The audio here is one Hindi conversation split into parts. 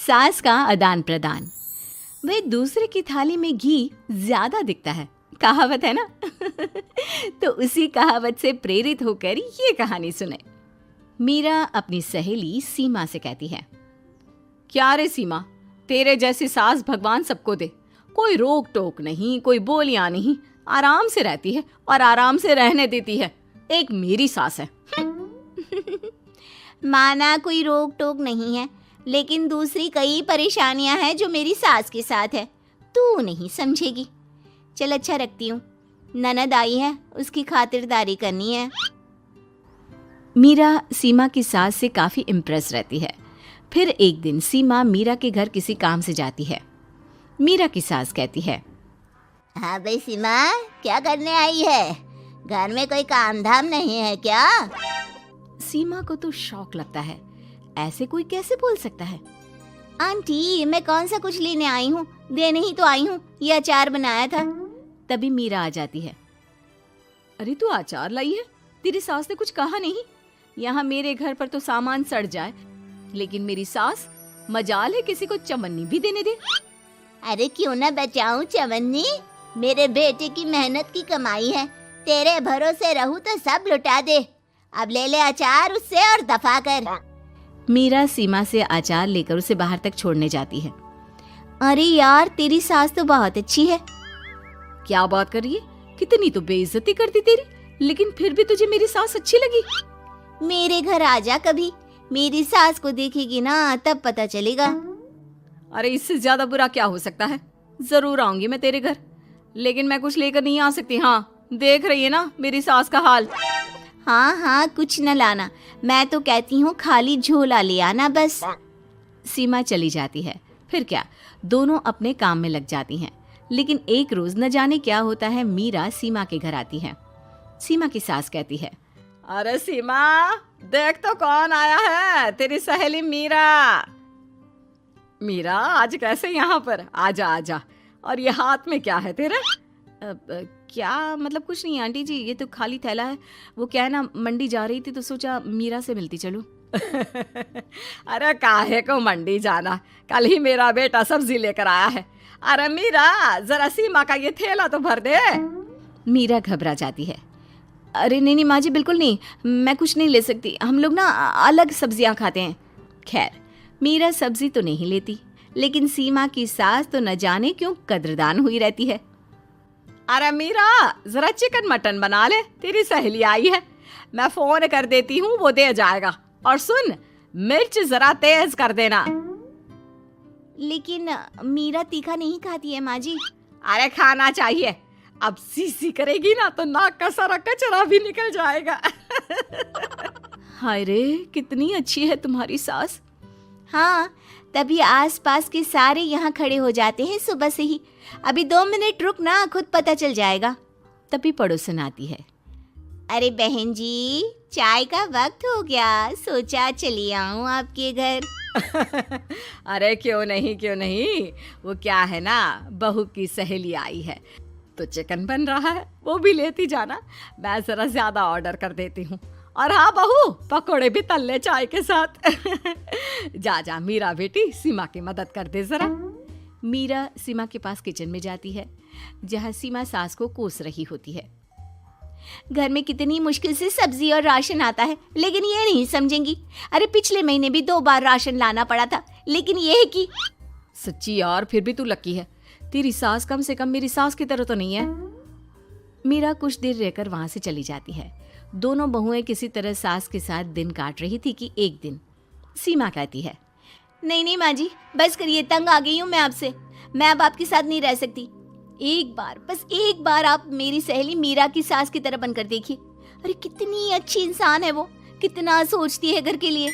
सास का आदान प्रदान। वे दूसरे की थाली में घी ज्यादा दिखता है, कहावत है ना। तो उसी कहावत से प्रेरित होकर ये कहानी सुने। मीरा अपनी सहेली सीमा से कहती है, क्या रे सीमा, तेरे जैसी सास भगवान सबको दे। कोई रोक टोक नहीं, कोई बोलियां नहीं, आराम से रहती है और आराम से रहने देती है। एक मेरी सास है। माना कोई रोक टोक नहीं है, लेकिन दूसरी कई परेशानियां हैं जो मेरी सास के साथ है, तू नहीं समझेगी। चल अच्छा रखती हूँ, ननद आई है, उसकी खातिरदारी करनी है। मीरा सीमा की सास से काफी इम्प्रेस रहती है। फिर एक दिन सीमा मीरा के घर किसी काम से जाती है। मीरा की सास कहती है, हाँ भाई सीमा, क्या करने आई है? घर में कोई काम धाम नहीं है क्या? सीमा को तो शौक लगता है, ऐसे कोई कैसे बोल सकता है। आंटी, मैं कौन सा कुछ लेने आई हूँ, देने ही तो आई हूँ। ये अचार बनाया था। तभी मीरा आ जाती है। अरे तू अचार लाई है? तेरी सास ने कुछ कहा नहीं? यहाँ मेरे घर पर तो सामान सड़ जाए, लेकिन मेरी सास मजाल है किसी को चवन्नी भी देने दे। अरे क्यों ना बचाऊं चवन्नी, मेरे बेटे की मेहनत की कमाई है। तेरे भरोसे रहूं तो सब लुटा दे। अब ले ले अचार उससे और दफा कर। मीरा सीमा से अचार लेकर उसे बाहर तक छोड़ने जाती है। अरे यार, तेरी सास तो बहुत अच्छी है। क्या बात कर रही है? कितनी तो बेइज्जती करती तेरी, लेकिन फिर भी तुझे मेरी सास अच्छी लगी। मेरे घर आजा कभी, मेरी सास को देखेगी ना तब पता चलेगा। अरे इससे ज्यादा बुरा क्या हो सकता है। जरूर आऊंगी मैं तेरे घर, लेकिन मैं कुछ लेकर नहीं आ सकती। हाँ, देख रही है ना मेरी सास का हाल। हाँ हाँ, कुछ न लाना, मैं तो कहती हूँ खाली झोला ले आना बस। सीमा चली जाती है। फिर क्या, दोनों अपने काम में लग जाती हैं। लेकिन एक रोज न जाने क्या होता है, मीरा सीमा के घर आती है। सीमा की सास कहती है, अरे सीमा, देख तो कौन आया है, तेरी सहेली मीरा। मीरा, आज कैसे यहाँ पर? आजा आजा। और ये हाथ में क्या है तेरे? क्या मतलब? कुछ नहीं आंटी जी, ये तो खाली थैला है। वो क्या है ना, मंडी जा रही थी तो सोचा मीरा से मिलती चलूं। अरे काहे को मंडी जाना, कल ही मेरा बेटा सब्जी लेकर आया है। अरे मीरा, जरा सीमा का ये थैला तो भर दे। मीरा घबरा जाती है। अरे नहीं नहीं माँ जी, बिल्कुल नहीं, मैं कुछ नहीं ले सकती। हम लोग ना अलग सब्जियां खाते हैं। खैर, मीरा सब्जी तो नहीं लेती, लेकिन सीमा की सास तो न जाने क्यों कद्रदान हुई रहती है। अरे मीरा, जरा चिकन मटन बना ले, तेरी सहेली आई है। मैं फोन कर देती हूँ, वो दे जाएगा। और सुन, मिर्च जरा तेज कर देना। लेकिन मीरा तीखा नहीं खाती है माँ जी। अरे खाना चाहिए। अब सीसी करेगी ना तो नाक का सारा कचरा भी निकल जाएगा। हाय रे, कितनी अच्छी है तुम्हारी सास। हाँ, तभी आसपास के सारे यहाँ खड़े हो जाते हैं सुबह से ही। अभी 2 मिनट रुक ना, खुद पता चल जाएगा। तभी पड़ोसन आती है। अरे बहन जी, चाय का वक्त हो गया, सोचा चली आऊं आपके घर। अरे क्यों नहीं क्यों नहीं, वो क्या है ना, बहू की सहेली आई है तो चिकन बन रहा है, वो भी लेती जाना। मैं जरा ज्यादा ऑर्डर कर देती हूँ। और हाँ बहू, पकोड़े भी तल ले चाय के साथ। जा जा मीरा बेटी, सीमा की मदद कर दे जरा। मीरा सीमा के पास किचन में जाती है, जहाँ सीमा सास को कोस रही होती है। घर में कितनी मुश्किल से सब्जी और राशन आता है, लेकिन ये नहीं समझेंगी। अरे पिछले महीने भी 2 बार राशन लाना पड़ा था, लेकिन ये है कि सच्ची यार, फिर भी तू लकी है। तेरी सास कम से कम मेरी सास की तरह तो नहीं है। मीरा कुछ देर रहकर वहां से चली जाती है। दोनों बहुएं किसी तरह सास के साथ दिन काट रही थी कि एक दिन सीमा कहती है, नहीं नहीं माँ जी, बस करिए, तंग आ गई हूँ मैं आपसे। मैं अब आपके साथ नहीं रह सकती। एक बार, बस एक बार आप मेरी सहेली मीरा की सास की तरह बनकर देखिए। अरे कितनी अच्छी इंसान है वो, कितना सोचती है घर के लिए।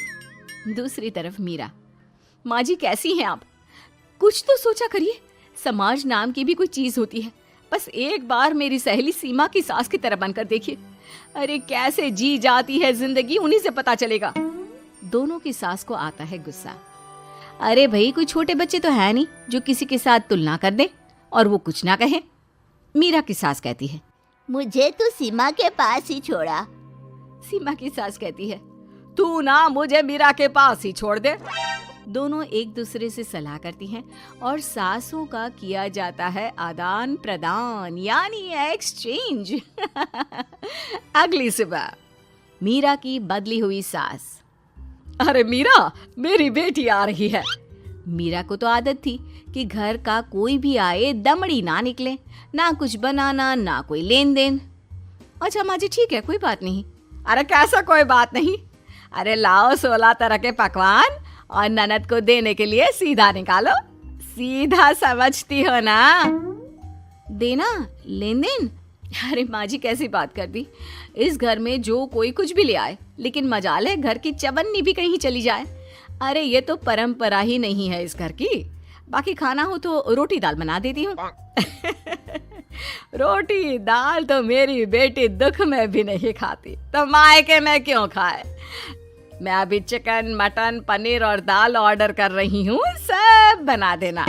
दूसरी तरफ मीरा, माँ जी कैसी हैं आप? कुछ तो सोचा करिए, समाज नाम की भी कोई चीज होती है। बस एक बार मेरी सहेली सीमा की सास की तरह बनकर देखिए। अरे कैसे जी जाती है जिंदगी, उन्हीं से पता चलेगा। दोनों की सास को आता है गुस्सा। अरे भाई, कोई छोटे बच्चे तो है नहीं जो किसी के साथ तुलना कर दे और वो कुछ ना कहे। मीरा की सास कहती है, मुझे तो सीमा के पास ही छोड़ा। सीमा की सास कहती है, तू ना मुझे मीरा के पास ही छोड़ दे। दोनों एक दूसरे से सलाह करती हैं और सासों का किया जाता है आदान प्रदान यानी एक्सचेंज। अगली सुबह मीरा की बदली हुई सास। अरे मीरा, मेरी बेटी आ रही है। मीरा को तो आदत थी कि घर का कोई भी आए दमड़ी ना निकले, ना कुछ बनाना ना कोई लेन देन। अच्छा माँ जी ठीक है, कोई बात नहीं। अरे कैसा कोई बात नहीं, अरे लाओ 16 तरह के पकवान और ननद को देने के लिए सीधा निकालो। सीधा समझती हो ना? देना लेन देन? अरे माँ जी कैसी बात कर दी। इस घर में जो कोई कुछ भी ले आए, लेकिन मजाल है घर की चवन्नी भी कहीं चली जाए। अरे ये तो परंपरा ही नहीं है इस घर की। बाकी खाना हो तो रोटी दाल बना देती हूँ। रोटी दाल तो मेरी बेटी दुख में भी नहीं खाती, तो मायके में क्यों खाए। मैं अभी चिकन मटन पनीर और दाल ऑर्डर कर रही हूँ, सब बना देना।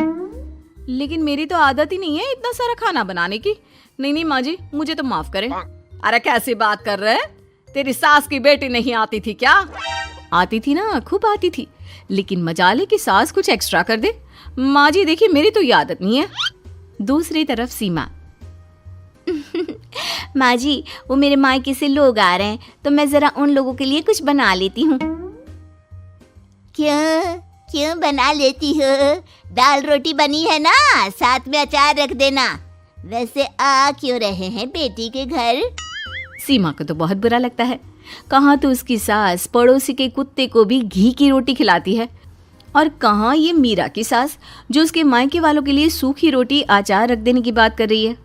लेकिन मेरी तो आदत ही नहीं है इतना सारा खाना बनाने की। नहीं नहीं माँ जी, मुझे तो माफ करें। अरे कैसी बात कर रहे हैं, तेरी सास की बेटी नहीं आती थी क्या? आती थी ना, खूब आती थी, लेकिन मजाले की सास कुछ एक्स्ट्रा कर दे। माँ जी देखिए मेरी तो ये आदत नहीं है। दूसरी तरफ सीमा। माँ जी वो मेरे मायके से लोग आ रहे हैं, तो मैं जरा उन लोगों के लिए कुछ बना लेती हूँ। क्यों क्यों बना लेती हो? दाल रोटी बनी है ना, साथ में अचार रख देना। वैसे आ क्यों रहे हैं बेटी के घर? सीमा को तो बहुत बुरा लगता है। कहाँ तो उसकी सास पड़ोसी के कुत्ते को भी घी की रोटी खिलाती है, और कहाँ ये मीरा की सास जो उसके मायके वालों के लिए सूखी रोटी अचार रख देने की बात कर रही है।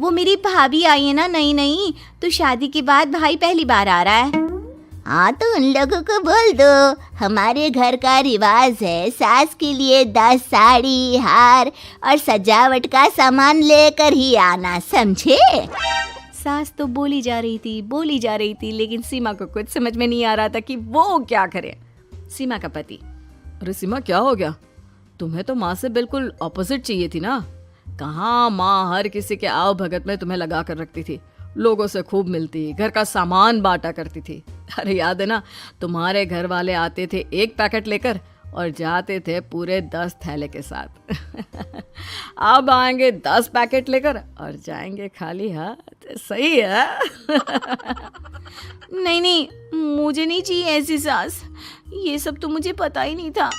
वो मेरी भाभी आई है ना, नई नई, तो शादी के बाद भाई पहली बार आ रहा है। हाँ तो उन लोगों को बोल दो, हमारे घर का रिवाज है सास के लिए 10 साड़ी हार और सजावट का सामान लेकर ही आना, समझे? सास तो बोली जा रही थी, लेकिन सीमा को कुछ समझ में नहीं आ रहा था कि वो क्या करे। सीमा का पति। अरे सीमा क्या हो गया, तुम्हें तो माँ से बिल्कुल ऑपोजिट चाहिए थी ना। कहाँ माँ हर किसी के आओ भगत में तुम्हें लगा कर रखती थी, लोगों से खूब मिलती, घर का सामान बांटा करती थी। अरे याद है ना, तुम्हारे घर वाले आते थे 1 पैकेट लेकर और जाते थे पूरे 10 थैले के साथ। अब आएंगे 10 पैकेट लेकर और जाएंगे खाली हाथ। सही है। नहीं नहीं, मुझे नहीं चाहिए ऐसी सास, ये सब तो मुझे पता ही नहीं था।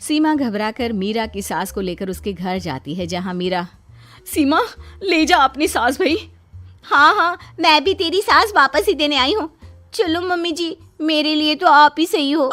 सीमा घबराकर मीरा की सास को लेकर उसके घर जाती है, जहां मीरा। सीमा ले जा अपनी सास भाई। हाँ हाँ, मैं भी तेरी सास वापस ही देने आई हूँ। चलो मम्मी जी, मेरे लिए तो आप ही सही हो।